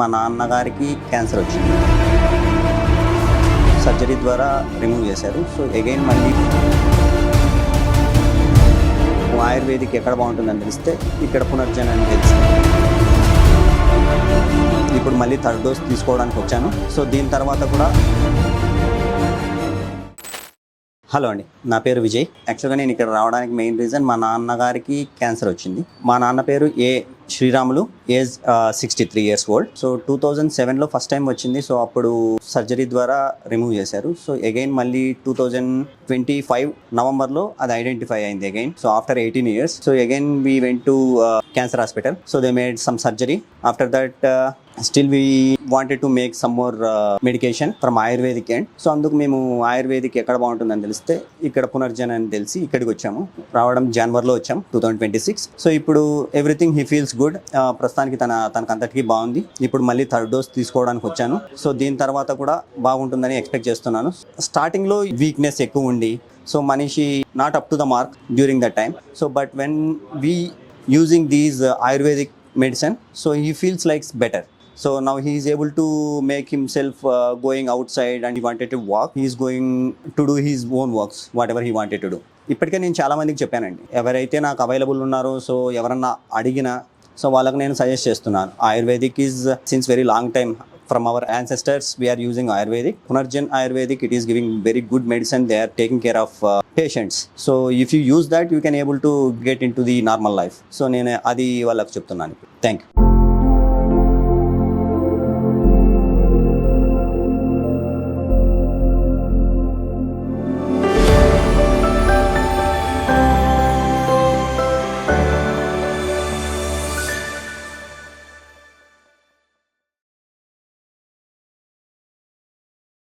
మా నాన్నగారికి క్యాన్సర్ వచ్చింది. సర్జరీ ద్వారా రిమూవ్ చేశారు. సో అగైన్ మళ్ళీ ఆయుర్వేదిక్ ఎక్కడ బాగుంటుందని తెలిస్తే ఇక్కడ పునర్జన్ అని తెలిసింది. ఇప్పుడు మళ్ళీ థర్డ్ డోస్ తీసుకోవడానికి వచ్చాను. సో దీని తర్వాత కూడా హలో అండి, నా పేరు విజయ్. యాక్చువల్గా నేను ఇక్కడ రావడానికి మెయిన్ రీజన్ మా నాన్నగారికి క్యాన్సర్ వచ్చింది. మా నాన్న పేరు A Sriramulu, age 63 years old. So 2007లో ఫస్ట్ టైం వచ్చింది. సో అప్పుడు సర్జరీ ద్వారా రిమూవ్ చేశారు. సో అగైన్ మళ్ళీ 2025 నవంబర్లో అది ఐడెంటిఫై అయింది again. So after 18 years, so again we went to cancer hospital. So they made some surgery. After that still we wanted to make some more medication from Ayurvedic end. So అందుకు మేము ayurvedic ఎక్కడ బాగుంటుందని తెలిస్తే ఇక్కడ పునర్జన్ అని తెలిసి ఇక్కడికి వచ్చాము. రావడం జనవరిలో వచ్చాం 2026. సో ఇప్పుడు ఎవ్రీథింగ్ హీ ఫీల్స్ గుడ్. ప్రస్తుతానికి తనకంతటికీ బాగుంది. ఇప్పుడు మళ్ళీ థర్డ్ డోస్ తీసుకోవడానికి వచ్చాను. సో దీని తర్వాత కూడా బాగుంటుందని ఎక్స్పెక్ట్ చేస్తున్నాను. స్టార్టింగ్లో వీక్నెస్ ఎక్కువ ఉండి సో మనిషి not up to the mark during that time. So but when we using these ayurvedic medicine, so he feels like better. So now he is able to make himself going outside, and he wanted to walk. He is going to do his own works, whatever he wanted to do. ఇప్పటికే నేను చాలా మందికి చెప్పానండి, ఎవరైతే నాకు available ఉన్నారో so ఎవరన్నా అడిగినా సో వాళ్ళకి నేను సజెస్ట్ చేస్తున్నాను. Ayurvedic is since very long time from our ancestors we are using Ayurvedic. Punarjan Ayurvedic, it is giving very good medicine. They are taking care of patients. So if you use that, you can able to get into the normal life. So నేను అది వాళ్ళకి చెప్తున్నాను. Thank you.